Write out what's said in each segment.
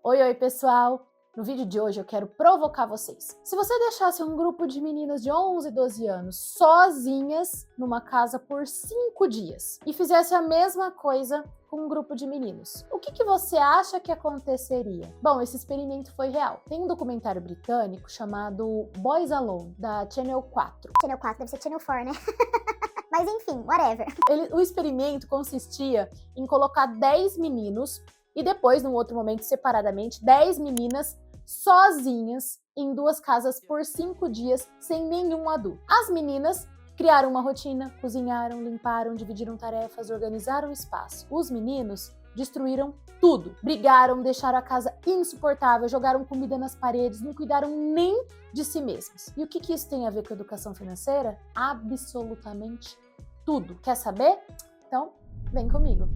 Oi, oi, pessoal! No vídeo de hoje eu quero provocar vocês. Se você deixasse um grupo de meninas de 11 e 12 anos sozinhas numa casa por 5 dias e fizesse a mesma coisa com um grupo de meninos, o que você acha que aconteceria? Bom, esse experimento foi real. Tem um documentário britânico chamado Boys Alone, da Channel 4. Channel 4, deve ser Channel 4, né? Mas enfim, whatever. O experimento consistia em colocar 10 meninos e depois, num outro momento, separadamente, 10 meninas sozinhas em 2 casas por 5 dias, sem nenhum adulto. As meninas criaram uma rotina, cozinharam, limparam, dividiram tarefas, organizaram o espaço. Os meninos destruíram tudo. Brigaram, deixaram a casa insuportável, jogaram comida nas paredes, não cuidaram nem de si mesmos. E o que isso tem a ver com educação financeira? Absolutamente tudo. Quer saber? Então, vem comigo.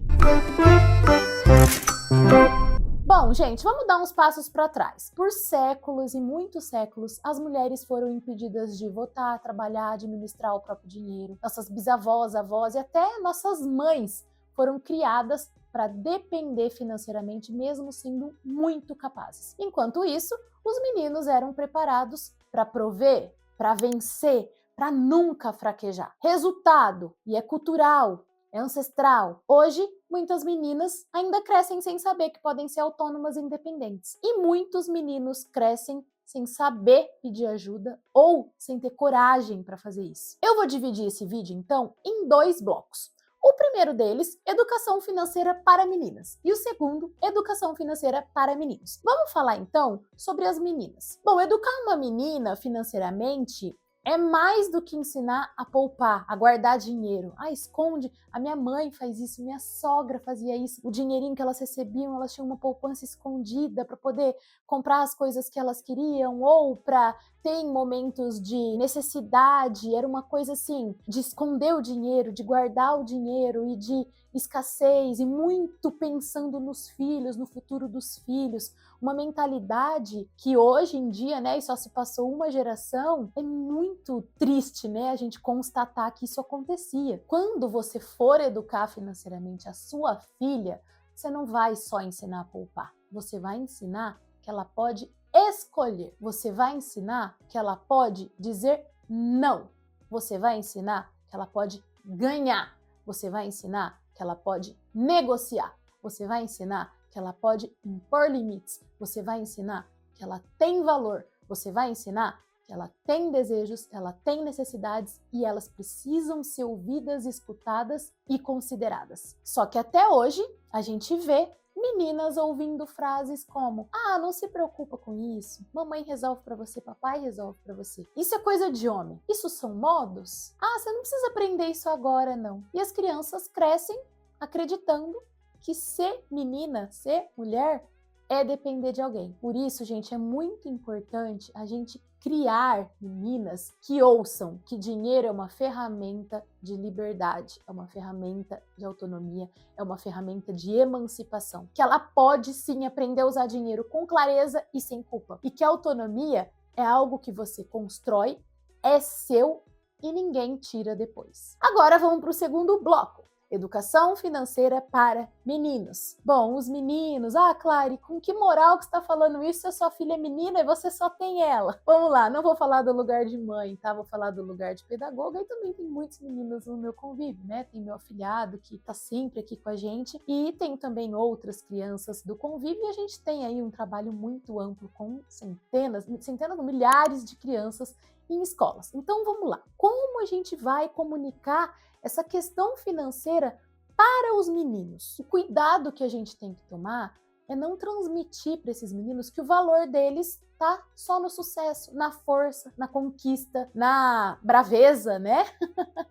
Bom, gente, vamos dar uns passos para trás. Por séculos e muitos séculos, as mulheres foram impedidas de votar, trabalhar, administrar o próprio dinheiro. Nossas bisavós, avós e até nossas mães foram criadas para depender financeiramente, mesmo sendo muito capazes. Enquanto isso, os meninos eram preparados para prover, para vencer, para nunca fraquejar. Resultado, e é cultural, é ancestral. Hoje, muitas meninas ainda crescem sem saber que podem ser autônomas e independentes. E muitos meninos crescem sem saber pedir ajuda ou sem ter coragem para fazer isso. Eu vou dividir esse vídeo, então, em 2 blocos. O primeiro deles, educação financeira para meninas. E o segundo, educação financeira para meninos. Vamos falar, então, sobre as meninas. Bom, educar uma menina financeiramente é mais do que ensinar a poupar, a guardar dinheiro. Ah, esconde. A minha mãe faz isso, minha sogra fazia isso. O dinheirinho que elas recebiam, elas tinham uma poupança escondida para poder comprar as coisas que elas queriam ou para ter em momentos de necessidade. Era uma coisa assim, de esconder o dinheiro, de guardar o dinheiro e de escassez e muito pensando nos filhos, no futuro dos filhos. Uma mentalidade que hoje em dia, né, e só se passou uma geração, é muito triste, né, a gente constatar que isso acontecia. Quando você for educar financeiramente a sua filha, você não vai só ensinar a poupar, você vai ensinar que ela pode escolher, você vai ensinar que ela pode dizer não, você vai ensinar que ela pode ganhar, você vai ensinar que ela pode negociar, você vai ensinar que ela pode impor limites, você vai ensinar que ela tem valor, você vai ensinar que ela tem desejos, ela tem necessidades e elas precisam ser ouvidas, escutadas e consideradas. Só que até hoje a gente vê meninas ouvindo frases como: ah, não se preocupa com isso, mamãe resolve pra você, papai resolve pra você. Isso é coisa de homem. Isso são modos? Ah, você não precisa aprender isso agora, não. E as crianças crescem acreditando que ser menina, ser mulher, é depender de alguém. Por isso, gente, é muito importante a gente criar meninas que ouçam que dinheiro é uma ferramenta de liberdade, é uma ferramenta de autonomia, é uma ferramenta de emancipação, que ela pode sim aprender a usar dinheiro com clareza e sem culpa, e que a autonomia é algo que você constrói, é seu e ninguém tira depois. Agora vamos para o segundo bloco. Educação financeira para meninos. Bom, os meninos, Clary, com que moral que você está falando isso se a sua filha é menina e você só tem ela? Vamos lá, não vou falar do lugar de mãe, tá? Vou falar do lugar de pedagoga e também tem muitos meninos no meu convívio, né? Tem meu afilhado que tá sempre aqui com a gente e tem também outras crianças do convívio e a gente tem aí um trabalho muito amplo com centenas, milhares de crianças em escolas. Então vamos lá, como a gente vai comunicar essa questão financeira para os meninos? O cuidado que a gente tem que tomar é não transmitir para esses meninos que o valor deles tá só no sucesso, na força, na conquista, na braveza, né?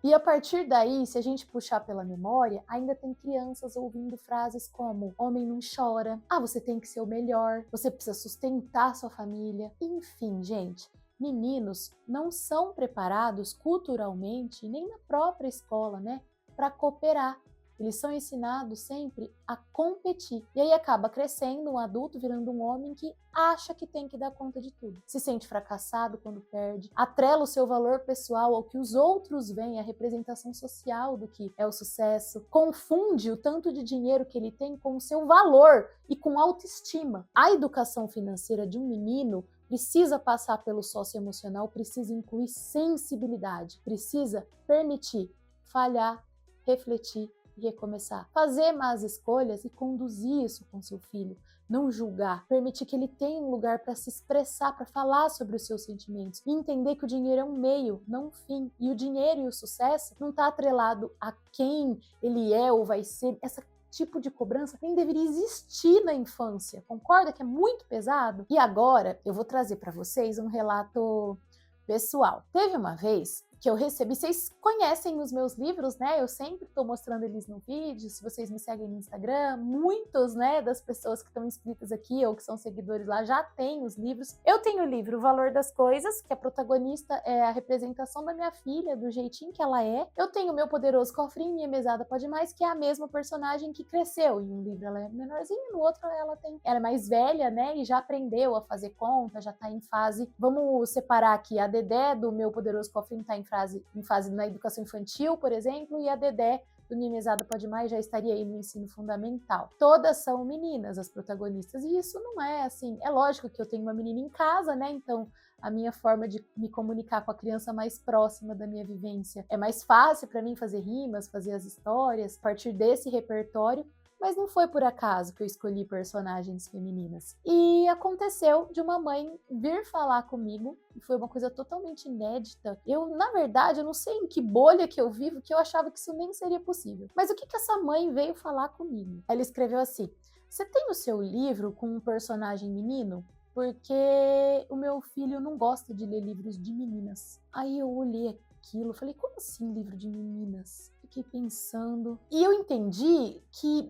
E a partir daí, se a gente puxar pela memória, ainda tem crianças ouvindo frases como: homem não chora, você tem que ser o melhor, você precisa sustentar sua família. Enfim, gente, meninos não são preparados culturalmente, nem na própria escola, né, para cooperar. Eles são ensinados sempre a competir. E aí acaba crescendo um adulto, virando um homem que acha que tem que dar conta de tudo. Se sente fracassado quando perde, atrela o seu valor pessoal ao que os outros veem, a representação social do que é o sucesso, confunde o tanto de dinheiro que ele tem com o seu valor e com autoestima. A educação financeira de um menino precisa passar pelo socioemocional, precisa incluir sensibilidade, precisa permitir falhar, refletir e recomeçar. Fazer más escolhas e conduzir isso com seu filho. Não julgar, permitir que ele tenha um lugar para se expressar, para falar sobre os seus sentimentos. E entender que o dinheiro é um meio, não um fim. E o dinheiro e o sucesso não está atrelado a quem ele é ou vai ser. Essa tipo de cobrança nem deveria existir na infância. Concorda que é muito pesado? E agora eu vou trazer para vocês um relato pessoal. Teve uma vez que eu recebi, vocês conhecem os meus livros, né? Eu sempre estou mostrando eles no vídeo, se vocês me seguem no Instagram, muitos, né, das pessoas que estão inscritas aqui ou que são seguidores lá já têm os livros. Eu tenho o livro O Valor das Coisas, que a protagonista é a representação da minha filha, do jeitinho que ela é. Eu tenho Meu Poderoso Cofrinho, Minha Mesada Pode Mais, que é a mesma personagem que cresceu. Em um livro ela é menorzinha, no outro ela é mais velha, né, e já aprendeu a fazer conta, já tá em fase, vamos separar aqui, a Dedé do Meu Poderoso Cofrinho tá em fase na educação infantil, por exemplo, e a Dedé do Minha Mesada Pode Mais já estaria aí no ensino fundamental. Todas são meninas, as protagonistas, e isso não é assim. É lógico que eu tenho uma menina em casa, né? Então a minha forma de me comunicar com a criança mais próxima da minha vivência é mais fácil para mim fazer rimas, fazer as histórias, a partir desse repertório. Mas não foi por acaso que eu escolhi personagens femininas. E aconteceu de uma mãe vir falar comigo, e foi uma coisa totalmente inédita. Na verdade, eu não sei em que bolha que eu vivo, que eu achava que isso nem seria possível. Mas o que essa mãe veio falar comigo? Ela escreveu assim: você tem o seu livro com um personagem menino? Porque o meu filho não gosta de ler livros de meninas. Aí eu olhei aquilo, falei, como assim livro de meninas? Fiquei pensando. E eu entendi que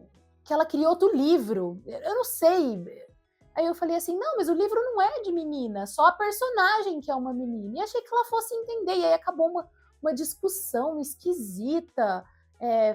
ela criou outro livro. Eu não sei. Aí eu falei assim, não, mas o livro não é de menina, só a personagem que é uma menina. E achei que ela fosse entender. E aí acabou uma discussão esquisita,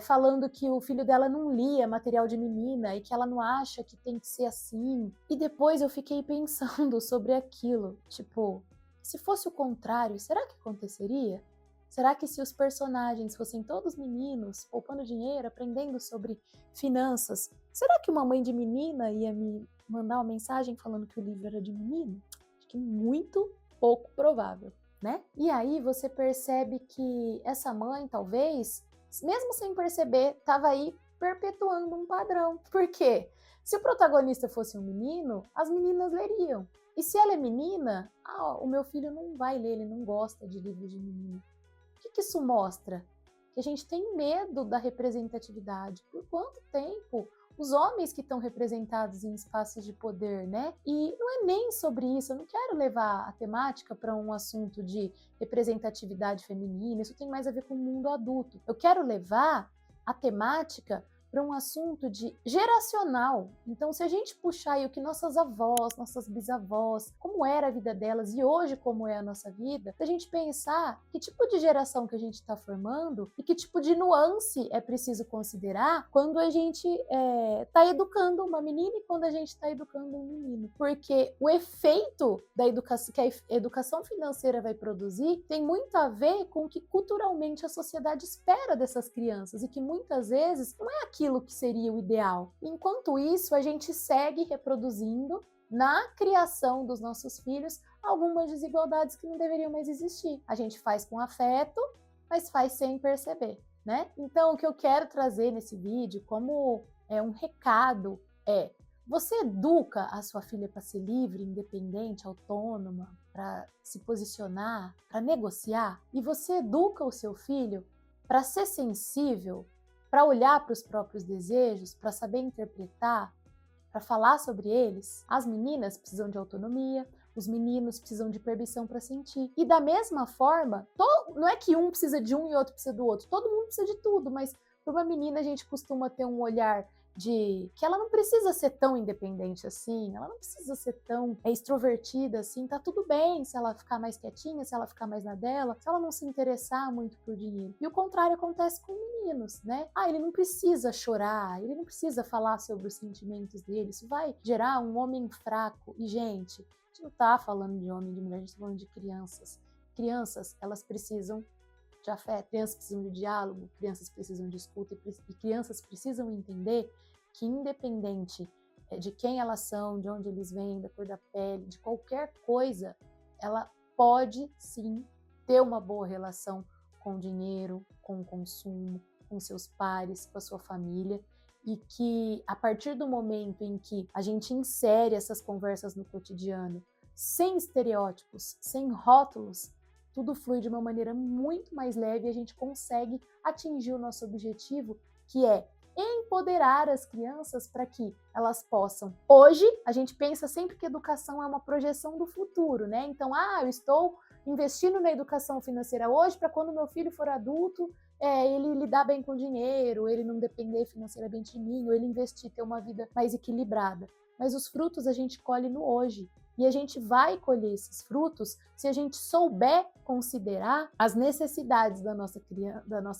falando que o filho dela não lia material de menina e que ela não acha que tem que ser assim. E depois eu fiquei pensando sobre aquilo. Tipo, se fosse o contrário, será que aconteceria? Será que se os personagens fossem todos meninos, poupando dinheiro, aprendendo sobre finanças, será que uma mãe de menina ia me mandar uma mensagem falando que o livro era de menino? Acho que muito pouco provável, né? E aí você percebe que essa mãe, talvez, mesmo sem perceber, estava aí perpetuando um padrão. Por quê? Se o protagonista fosse um menino, as meninas leriam. E se ela é menina, o meu filho não vai ler, ele não gosta de livro de menina. O que isso mostra? Que a gente tem medo da representatividade. Por quanto tempo os homens que estão representados em espaços de poder, né? E não é nem sobre isso, eu não quero levar a temática para um assunto de representatividade feminina, isso tem mais a ver com o mundo adulto. Eu quero levar a temática para um assunto de geracional. Então, se a gente puxar aí o que nossas avós, nossas bisavós, como era a vida delas e hoje como é a nossa vida, a gente pensar que tipo de geração que a gente está formando e que tipo de nuance é preciso considerar quando a gente está educando uma menina e quando a gente está educando um menino. Porque o efeito da educação que a educação financeira vai produzir tem muito a ver com o que culturalmente a sociedade espera dessas crianças e que muitas vezes não é aquilo que seria o ideal. Enquanto isso, a gente segue reproduzindo na criação dos nossos filhos algumas desigualdades que não deveriam mais existir. A gente faz com afeto, mas faz sem perceber, né? Então, o que eu quero trazer nesse vídeo como um recado você educa a sua filha para ser livre, independente, autônoma, para se posicionar, para negociar, e você educa o seu filho para ser sensível, para olhar para os próprios desejos, para saber interpretar, para falar sobre eles. As meninas precisam de autonomia, os meninos precisam de permissão para sentir. E da mesma forma, não é que um precisa de um e outro precisa do outro, todo mundo precisa de tudo, mas para uma menina a gente costuma ter um olhar de que ela não precisa ser tão independente assim, ela não precisa ser tão extrovertida assim, tá tudo bem se ela ficar mais quietinha, se ela ficar mais na dela, se ela não se interessar muito por dinheiro. E o contrário acontece com meninos, né? Ele não precisa chorar, ele não precisa falar sobre os sentimentos dele, isso vai gerar um homem fraco. E, gente, a gente não tá falando de homem e de mulher, a gente tá falando de crianças. Crianças, elas precisam de afeto, crianças precisam de diálogo, crianças precisam de escuta e crianças precisam entender que independente de quem elas são, de onde eles vêm, da cor da pele, de qualquer coisa, ela pode sim ter uma boa relação com o dinheiro, com o consumo, com seus pares, com a sua família, e que a partir do momento em que a gente insere essas conversas no cotidiano, sem estereótipos, sem rótulos, tudo flui de uma maneira muito mais leve e a gente consegue atingir o nosso objetivo, que é empoderar as crianças para que elas possam. Hoje, a gente pensa sempre que educação é uma projeção do futuro, né? Então, eu estou investindo na educação financeira hoje para quando meu filho for adulto, ele lidar bem com o dinheiro, ele não depender financeiramente de mim, ou ele investir, ter uma vida mais equilibrada. Mas os frutos a gente colhe no hoje. E a gente vai colher esses frutos se a gente souber considerar as necessidades da nossa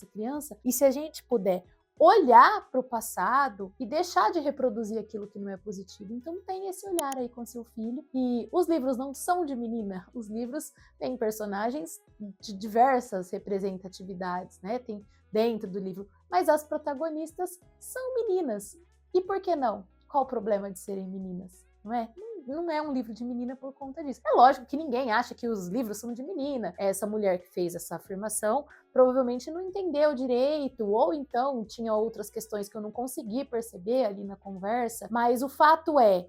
criança e se a gente puder olhar para o passado e deixar de reproduzir aquilo que não é positivo. Então tem esse olhar aí com seu filho. E os livros não são de menina, os livros têm personagens de diversas representatividades, né? Tem dentro do livro, mas as protagonistas são meninas. E por que não? Qual o problema de serem meninas? Não é? Não é um livro de menina por conta disso. É lógico que ninguém acha que os livros são de menina. Essa mulher que fez essa afirmação provavelmente não entendeu direito, ou então tinha outras questões que eu não consegui perceber ali na conversa. Mas o fato é,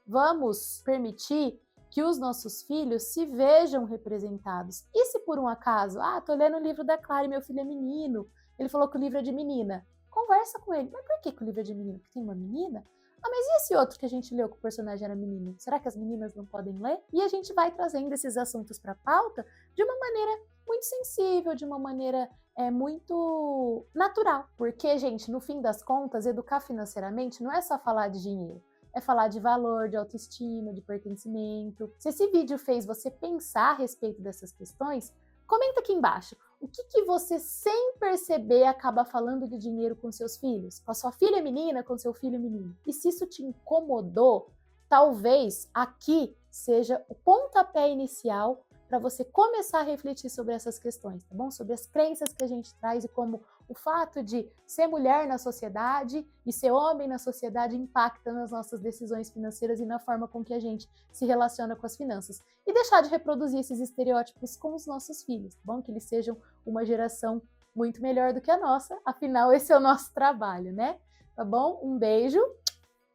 vamos permitir que os nossos filhos se vejam representados. E se por um acaso, tô lendo o livro da Clara e meu filho é menino, ele falou que o livro é de menina, conversa com ele. Mas por que o livro é de menino? Porque tem uma menina? Mas e esse outro que a gente leu que o personagem era menino? Será que as meninas não podem ler? E a gente vai trazendo esses assuntos para a pauta de uma maneira muito sensível, de uma maneira muito natural. Porque, gente, no fim das contas, educar financeiramente não é só falar de dinheiro. É falar de valor, de autoestima, de pertencimento. Se esse vídeo fez você pensar a respeito dessas questões, comenta aqui embaixo. O que você, sem perceber, acaba falando de dinheiro com seus filhos? Com a sua filha menina, com seu filho menino? E se isso te incomodou, talvez aqui seja o pontapé inicial para você começar a refletir sobre essas questões, tá bom? Sobre as crenças que a gente traz e como o fato de ser mulher na sociedade e ser homem na sociedade impacta nas nossas decisões financeiras e na forma com que a gente se relaciona com as finanças. E deixar de reproduzir esses estereótipos com os nossos filhos, tá bom? Que eles sejam uma geração muito melhor do que a nossa, afinal esse é o nosso trabalho, né? Tá bom? Um beijo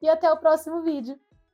e até o próximo vídeo.